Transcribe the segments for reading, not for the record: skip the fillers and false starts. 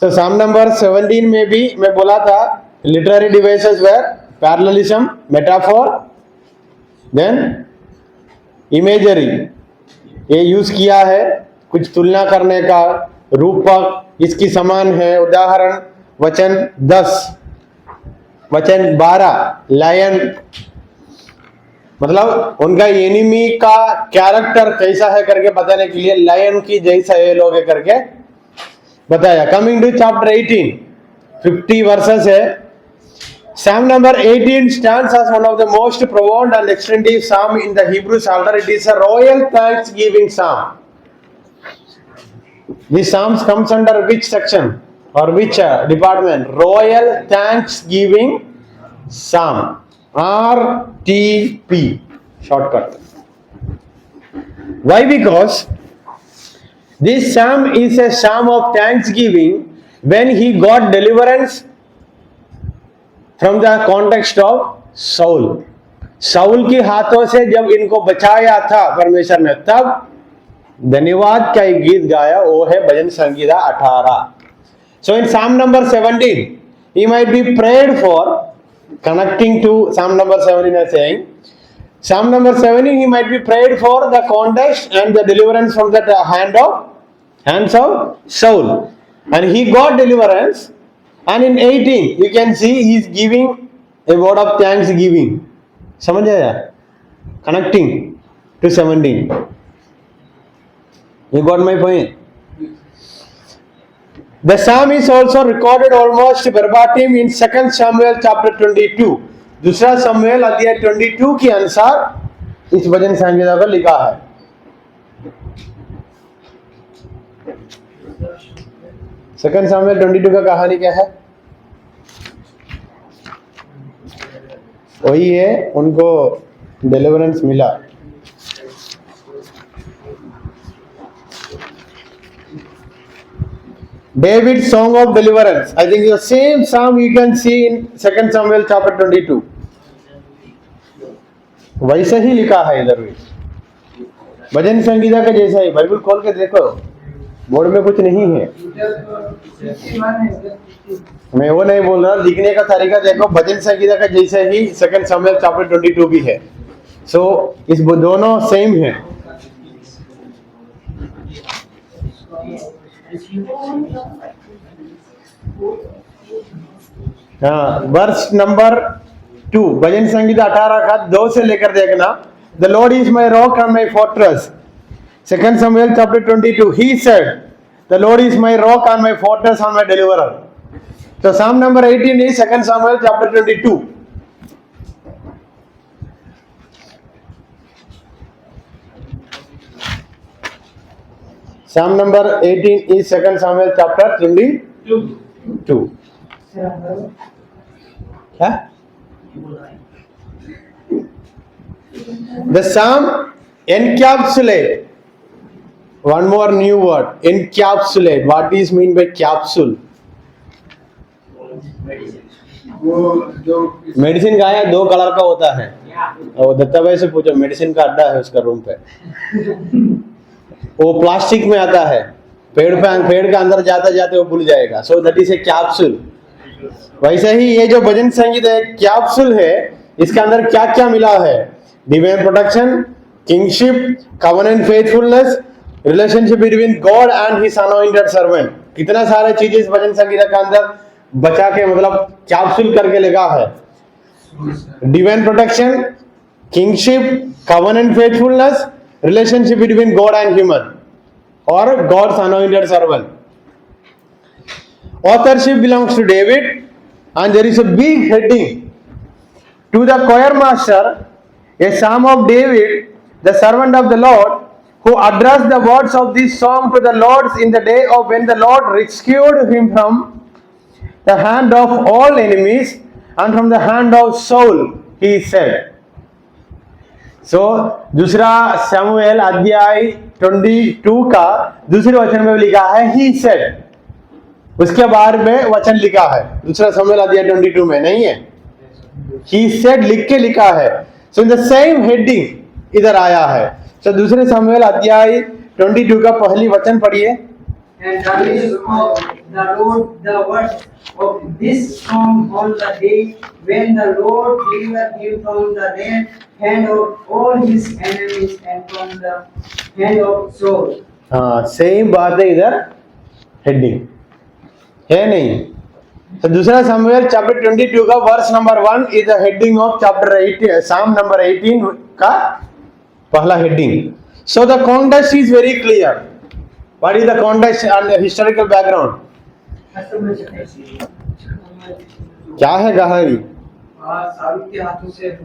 So Psalm number 17 में भी मैं बोला था literary devices were parallelism, metaphor, then imagery, ये यूज किया है कुछ तुलना करने का, रूपक इसकी समान है, उदाहरण वचन 10, वचन 12, लायन, मतलब उनका एनिमी का कैरेक्टर कैसा है करके बताने के लिए लायन की जैसा ये लोग है करके बताया। कमिंग टू चैप्टर 18, 50 वर्सेस है। Psalm number 18 stands as one of the most profound and extensive psalm in the Hebrew Psalter. It is a royal thanksgiving psalm. This psalm comes under which section or which department? Royal Thanksgiving Psalm, RTP shortcut. Why? Because this psalm is a psalm of thanksgiving when he got deliverance from the context of Saul. Saul के हाथों से जब इनको बचाया था परमेश्वर ने, तब धन्यवाद का एक गीत गाया, वो है भजन Sangeeta 18. So in Psalm number 17, he might be prayed for, connecting to Psalm number 17 as saying, Psalm number 17 he might be prayed for the context and the deliverance from the hands of Saul, and he got deliverance. And in 18 you can see he is giving a word of thanksgiving. समझ आया? Connecting to 17. You got my point? The psalm is also recorded almost verbatim in 2 Samuel chapter 22. दूसरा सामुएल अध्याय 22 के अनुसार इस भजन संगीता को लिखा है। सेकंड सामुएल 22 का कहानी क्या है? वही है, उनको डिलीवरेंस मिला। David's song of deliverance. I think the same psalm you can see in 2 Samuel chapter 22. वैसा ही लिखा है इधर भी, भजन संगीता का जैसा ही। बाइबल खोल के देखो, बोर्ड में कुछ नहीं है। मैं वो नहीं बोल रहा, लिखने का तरीका देखो, भजन संगीता का जैसा ही 2 Samuel chapter 22 भी है। सो इस दोनों सेम है। हाँ, वर्स नंबर 2, भजन संगीता 18 का 2 से लेकर देखना। The Lord is my rock and my fortress, 2 Samuel chapter 22, he said, the Lord is my rock and my fortress and my deliverer. So Psalm number 18 is 2 Samuel chapter 22. Psalm number 18 is 2 Samuel chapter 22. क्या? The psalm encapsulate. One more new word, encapsulate. What is mean by capsule? Medicine का है, 2 colour का होता है। और दत्ता भाई से पूछो, मेडिसिन का अड्डा है उसका रूम पे। वो प्लास्टिक में आता है, पेड़ के अंदर जाते जाते वो भूल जाएगा। So that is a capsule. वैसे ही ये जो भजन संगीत है, कैप्सूल है। इसके अंदर क्या क्या मिला है? Divine protection, kingship, covenant faithfulness, relationship between God and his anointed servant. कितना सारे चीजें इस भजन संगीत के अंदर बचा के, मतलब कैप्सूल करके लगा है। Divine protection, kingship, covenant faithfulness, relationship between God and human और God's anointed servant. Authorship belongs to David, and there is a big heading to the choir master, a psalm of David, the servant of the Lord, who addressed the words of this song to the Lord in the day of when the Lord rescued him from the hand of all enemies and from the hand of Saul, he said. So दूसरा सामुएल अध्याय 22 का दूसरे वचन में लिखा है he said, उसके बाद में वचन लिखा है। दूसरा सामुएल अध्याय 22 में नहीं है, he said लिख के लिखा है। सो इन द सेम हेडिंग इधर आया है। सो दूसरे सामुएल अध्याय 22 का पहली वचन पढ़िए। the Lord the words of this song on the day when the Lord delivered him from the hand of all his enemies and from the hand of Saul. हाँ सेम बात है इधर हेडिंग है नहीं. तो दूसरा सामुएल चैप्टर 22 का verse number 1 is the heading of chapter 18 psalm number 18 का पहला heading. So the context is very clear. What is the context and historical background? क्या है गहरी?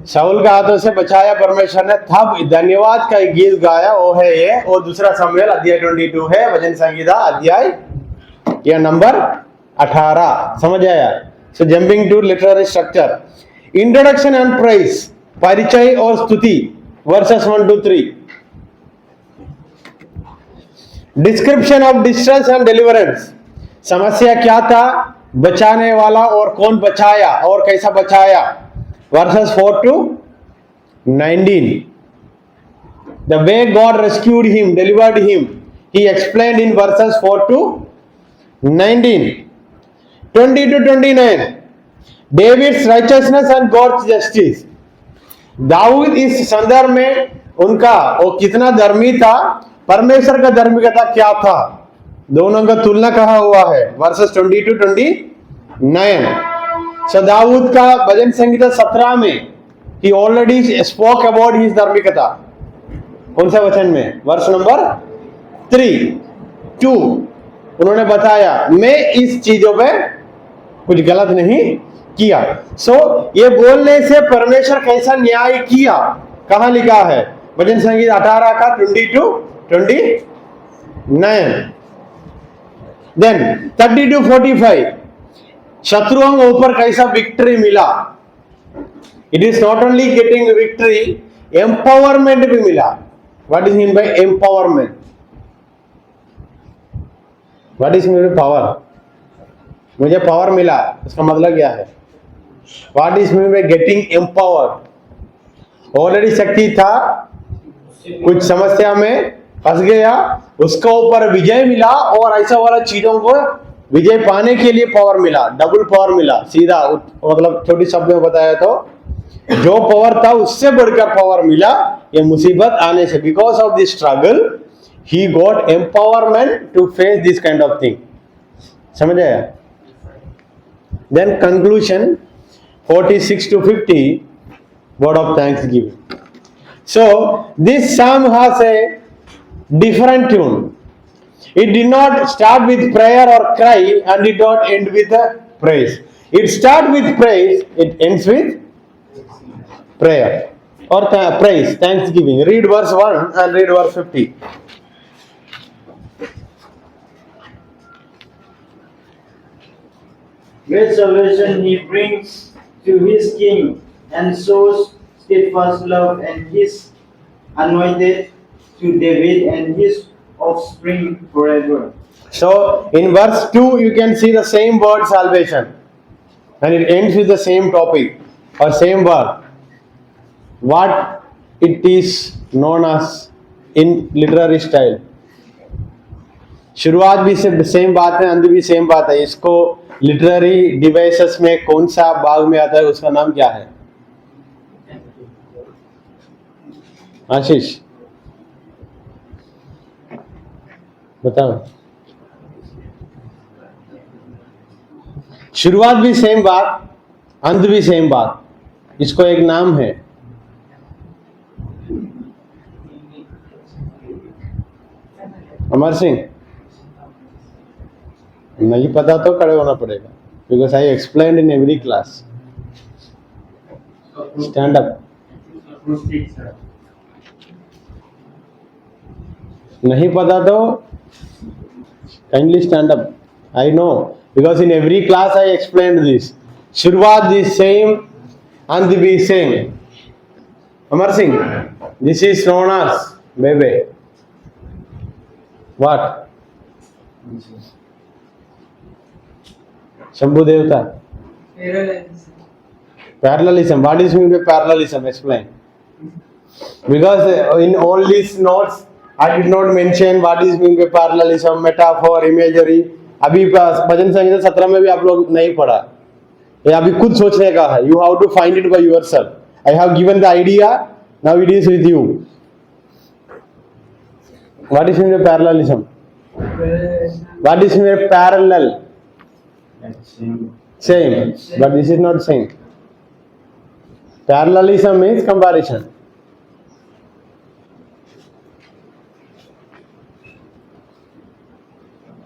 शाऊल के हाथों से बचाया परमेश्वर ने. तब धन्यवाद का एक गीत गाया, वो है ये. वो दूसरा सामुएल अध्याय 22 है, भजन संगीता अध्याय या नंबर 18. समझ आया? So jumping to literary structure. Introduction and praise, परिचय और स्तुति, verses 1 to 3. Description of distress and deliverance, समस्या क्या था, बचाने वाला और कौन बचाया और कैसा बचाया, verses 4 to 19. The way God rescued him, delivered him, he explained in verses 4 to 19. 20 to 29, David's righteousness and God's justice. Daud इस संदर्भ में उनका वो कितना धर्मी था, परमेश्वर का धार्मिकता क्या था, दोनों का तुलना कहा हुआ है, वर्सेस 20 to 29. सो दाऊद का भजन संगीता 17 में ही ऑलरेडी स्पोक अबाउट हिज धार्मिकता. कौन सा वचन में? वर्स नंबर 3-2 उन्होंने बताया मैं इस चीजों पे कुछ गलत नहीं किया. सो ये बोलने से परमेश्वर कैसा न्याय किया कहां लिखा है? भजन संगीत 18 का 20 to 29. देन 30 to 45, शत्रुओं के ऊपर कैसा विक्ट्री मिला. It is not only getting victory, empowerment भी मिला. What is mean by empowerment? What is mean by power? मुझे पावर मिला, उसका मतलब क्या है? What is mean by getting empowered? Already शक्ति था, कुछ समस्या में फंस गया, उसका ऊपर विजय मिला और ऐसा वाला चीजों को विजय पाने के लिए पावर मिला, डबल पावर मिला. सीधा मतलब छोटी शब्द में बताया तो जो पावर था उससे बढ़कर पावर मिला ये मुसीबत आने से. Because of this struggle he got empowerment to face this kind of thing. समझ आया? Then conclusion 46 to 50, word of thanksgiving. So this psalm has a different tune. It did not start with prayer or cry and did not end with a praise. It starts with praise, it ends with prayer or praise, thanksgiving. Read verse 1 and read verse 50. Great salvation he brings to his king and shows steadfast love and his anointed to David and his offspring forever. So in verse 2 you can see the same word salvation and it ends with the same topic or same word. What it is known as in literary style. शुरुआत भी same बात है, अंत भी same बात है. इसको literary devices में कौन सा भाग में आता है, उसका नाम क्या है? आशीष बताओ. शुरुआत भी सेम बात, अंत भी सेम बात, इसको एक नाम है. अमर सिंह, नहीं पता तो खड़े होना पड़ेगा, because I explained in every class. Stand up. नहीं पता तो kindly stand up. I know because in every class I explained this. शुरुआत दी सेम, अंत भी same. Amar Singh, this is known as बेबे. व्हाट? शंभु देवता. Parallelism. What is mean by parallelism? Explain. Because in all these notes, I did not mention what is mean by parallelism, metaphor, imagery. अभी भजन संहिता 17 में भी आप लोग नहीं पढ़ा, ये अभी खुद सोचने का है. You have to find it by yourself. I have given the idea, now it is with you. What is mean parallelism? What is mean parallel? Same, but this is not same. Parallelism means comparison.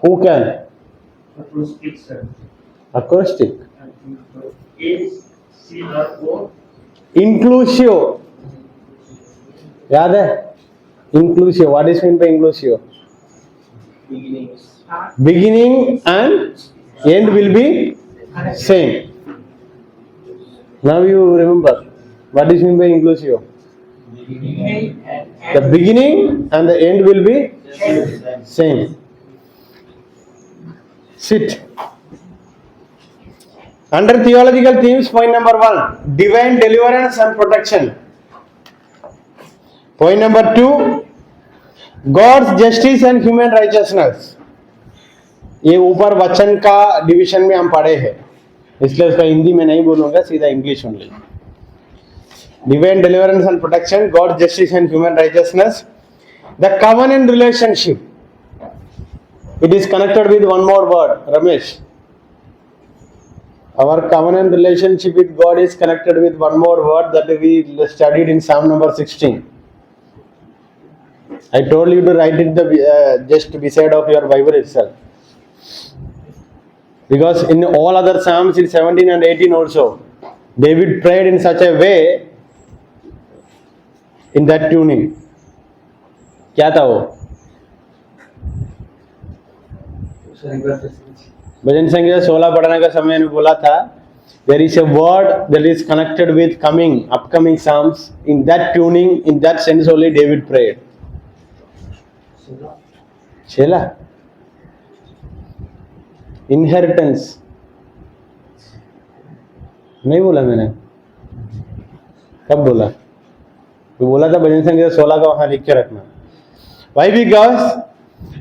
Who can? Acoustic, sir. Acoustic. Is C or O? Inclusio. याद है? Inclusio. What is mean by inclusio? Beginning and end will be same. Now you remember what is mean by inclusio? The beginning and the end will be same. Sit. Under theological themes, point number 1, divine deliverance and protection. Point number 2, God's justice and human righteousness. ये ऊपर वचन का division में हम पढ़े हैं, इसलिए उसका हिंदी में नहीं बोलूंगा, सीधा English only. Divine deliverance and protection, God's justice and human righteousness. The covenant relationship. It is connected with one more word, Ramesh. Our covenant relationship with God is connected with one more word that we studied in Psalm number 16. I told you to write it just beside of your Bible itself. Because in all other Psalms in 17 and 18 also, David prayed in such a way in that tuning. क्या था वो? भजन संहिता 16 पढ़ने का समय में बोला था, there is a word that is connected with upcoming Psalms. In that tuning, in that sense only David prayed. Shelah, inheritance नहीं बोला मैंने, कब बोला? तो बोला था भजन संहिता 16 का वहां लिख के रखना. Why? Because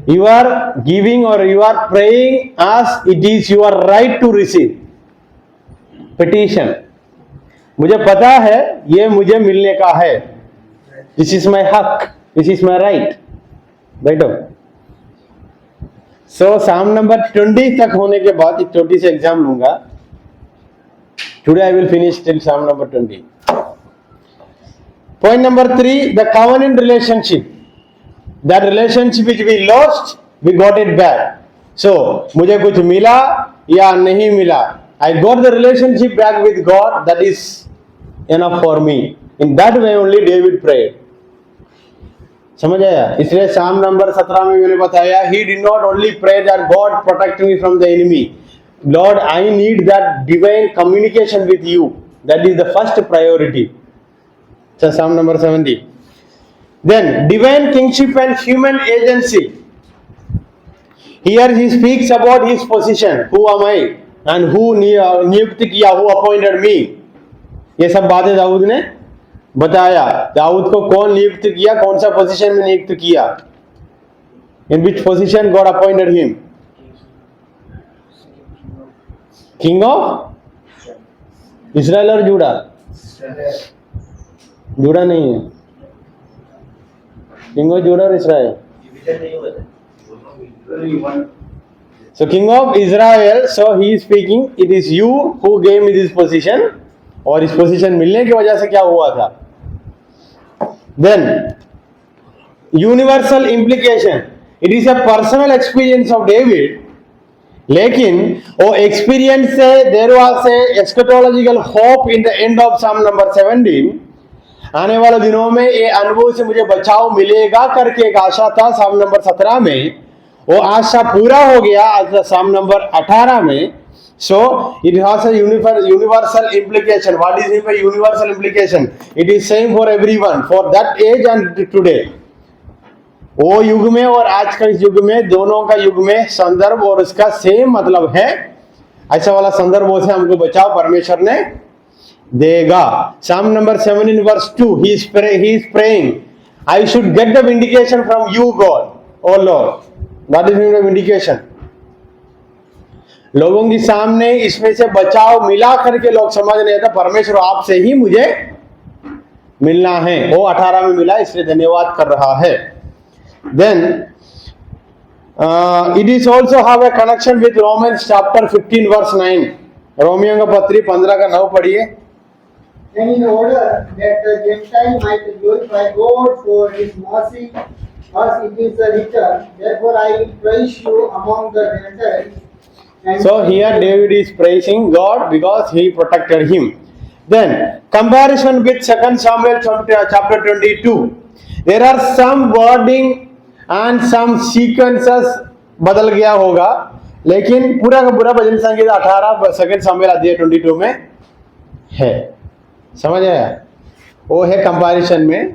you are giving or you are praying as it is your right to receive. Petition. मुझे पता है ये मुझे मिलने का है. This is my हक. This is my right. बैठो. So Psalm number 20 तक होने के बाद एक छोटी सी एग्जाम लूंगा. Today I will finish till Psalm number 20. Point number 3, the covenant relationship. That relationship which we lost, we got it back. So मुझे कुछ मिला या नहीं मिला, I got the relationship back with God. That is enough for me. In that way only David prayed. समझ आया? इसलिए Psalm number 17 में मैंने बताया, he did not only pray that God protect me from the enemy. Lord, I need that divine communication with you. That is the first priority. So Psalm number 70. Then divine kingship and human agency. Here he speaks about his position. Who am I? And who नियुक्त किया? Who appointed me? ये सब बातें दाऊद ने बताया. दाऊद को कौन नियुक्त किया, कौन सा पोजीशन में नियुक्त किया? In which position God appointed him? King of Israel और जूडा? जूडा नहीं है. King of Judah or Israel? So King of Israel. So he is speaking. It is you who gave me this position. और इस position मिलने की वजह से क्या हुआ था? Then universal implication. It is a personal experience of David. लेकिन वो experience से there was a eschatological hope in the end of Psalm number 17. आने वाले दिनों में ये अनुभव से मुझे बचाव मिलेगा करके एक आशा था Psalm number 17 में. वो आशा पूरा हो गया आज Psalm number 18 में. So it has a universal implication. What is the universal implication? It is same for everyone, for that age and today. वो युग में और आज का इस युग में, दोनों का युग में संदर्भ और उसका सेम मतलब है. ऐसा वाला संदर्भों से हमको बचाव परमेश्वर ने देगा. Psalm number 17 verse 2, he is praying, I should get the vindication from you, God, oh Lord. That is the vindication. लोगों के सामने इसमें से बचाव मिला करके लोग समझ रहे थे परमेश्वर आपसे ही मुझे मिलना है, वो 18 में मिला इसलिए धन्यवाद कर रहा है। Then it is also have a connection with Romans chapter 15 verse 9। रोमियो का पत्री 15 का 9 पढ़िए। And in order that the Gentile might glorify God for his mercy, as it is written, therefore I will praise you among the Gentiles. And So here David is praising God because he protected him. Then comparison with 2 Samuel chapter 22. There are some wording and some sequences बदल गया होगा, लेकिन पूरा का पूरा भजन संगीत 18 2 सामुएल अध्याय 22 में है। समझ आया? वो है कंपैरिजन में,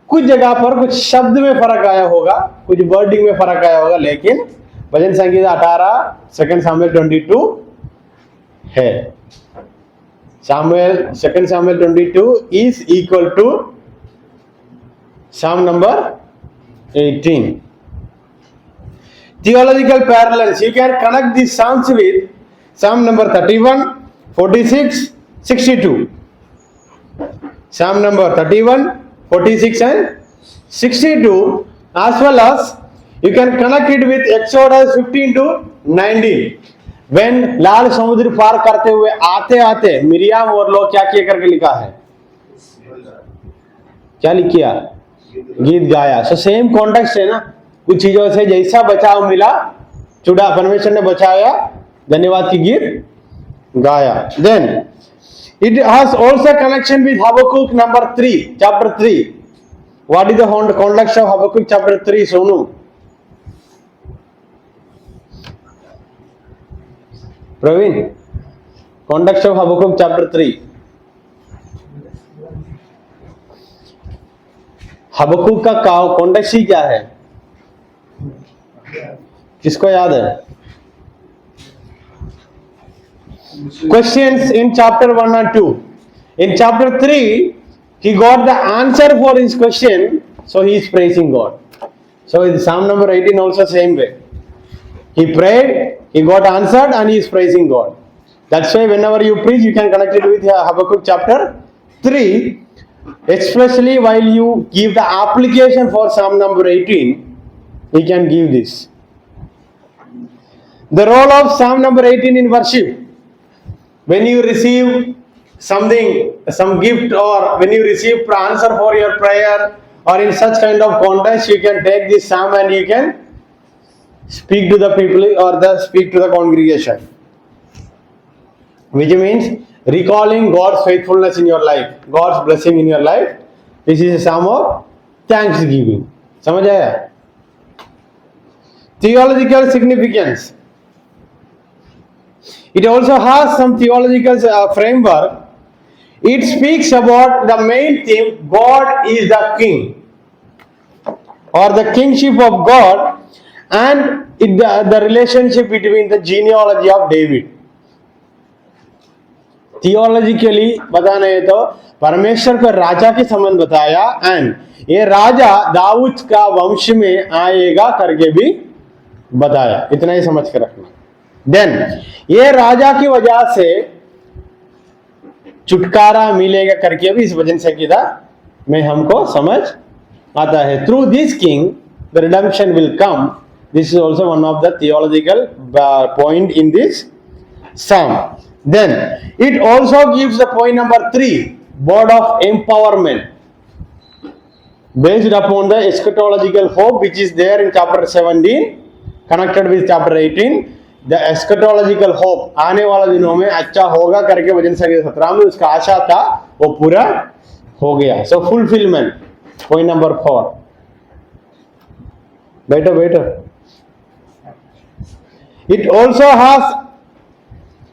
कुछ जगह पर कुछ शब्द में फर्क आया होगा, कुछ वर्डिंग में फर्क आया होगा, लेकिन भजन संगीत 18 2 सामुएल 22 है। Second Samuel 22 is equal to Psalm number 18. Theological parallels, you can connect these Psalms with Psalm number 31, 46, 62. Psalm number 31, 46 and 62, as well as you can connect it with Exodus 15 to 19. When लाल समुद्र पार करते हुए आते आते Miriam और लोग क्या किया करके लिखा है, क्या लिख किया, गीत गाया। सो सेम कॉन्टेक्स्ट है ना, कुछ चीजों से जैसा बचाव मिला, चुड़ा परमेश्वर ने बचाया, धन्यवाद की गीत गाया। Then it has also connection with Habakkuk number 3, chapter 3. What is the context of Habakkuk chapter 3, Sonu? Praveen, context of Habakkuk chapter 3. हबक्कुक का कॉन्टेक्स्ट ही क्या है, किसको याद है? Questions in chapter 1 and 2. In chapter 3, he got the answer for his question, so he is praising God. So in Psalm number 18 also same way. He prayed, he got answered, and he is praising God. That's why whenever you preach, you can connect it with Habakkuk chapter 3, especially while you give the application for Psalm number 18, he can give this. The role of Psalm number 18 in worship. When you receive something, some gift, or when you receive answer for your prayer, or in such kind of context, you can take this psalm and you can speak to the people or speak to the congregation, which means recalling God's faithfulness in your life, God's blessing in your life. This is a psalm of thanksgiving. समझ आया? Theological significance. It also has some theological framework. It speaks about the main theme, God is the king, or the kingship of God, and the relationship between the genealogy of David. Theologically बताना है तो परमेश्वर को राजा के संबंध बताया, and ये राजा दाऊद का वंश में आएगा करके भी बताया। इतना ही समझ के रखना। देन ये राजा की वजह से छुटकारा मिलेगा करके भी इस वचन संहिता में हमको समझ आता है। Through this king the redemption will come. This is also one of the theological point in this psalm. Then it also gives the point number 3, word of empowerment based upon the eschatological hope which is there in chapter 17 connected with chapter 18. The eschatological hope, आने वाला दिनों में अच्छा होगा करके वचन संहिता 17 में उसका आशा था, वो पूरा हो गया। सो फुलफिलमेंट, पॉइंट नंबर 4। बैठो बैठो। It also has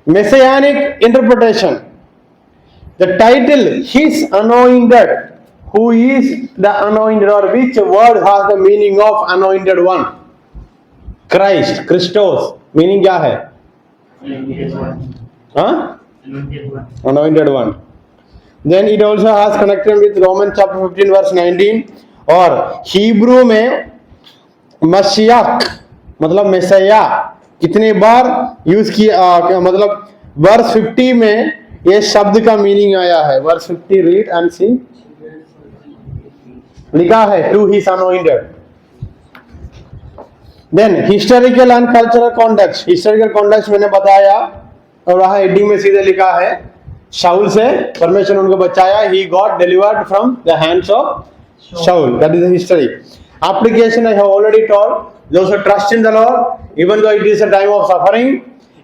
messianic interpretation. The title His Anointed, who is the anointed, or which word has the meaning of anointed one? Christ, Christos, meaning क्या है? Anointed one. Then it also has connection with Romans chapter 15 verse 19, और Hebrew में मसीह मतलब Mysia कितने बार use किया मतलब verse 50 में ये शब्द का मीनिंग आया है. Verse 50 read and see. लिखा है to his anointed. Then historical and cultural context. Historical context मैंने बताया और वहां हेडिंग में सीधे लिखा है शाउल से परमेश्वर ने उनको बचाया. He got delivered from the hands of Saul. That is the history. Application I have already told. Those who trust in the Lord, even though it is a time of suffering,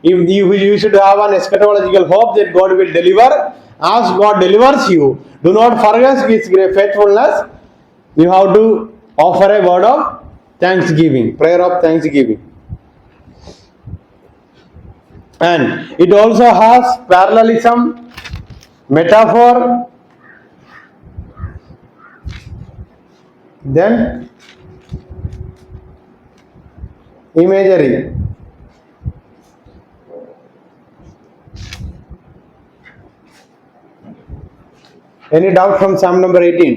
you should have an eschatological hope that God will deliver. As God delivers you, do not forget His great faithfulness. You have to offer a word of thanksgiving, prayer of thanksgiving. And it also has parallelism, metaphor, then imagery. Any doubt from Psalm number 18?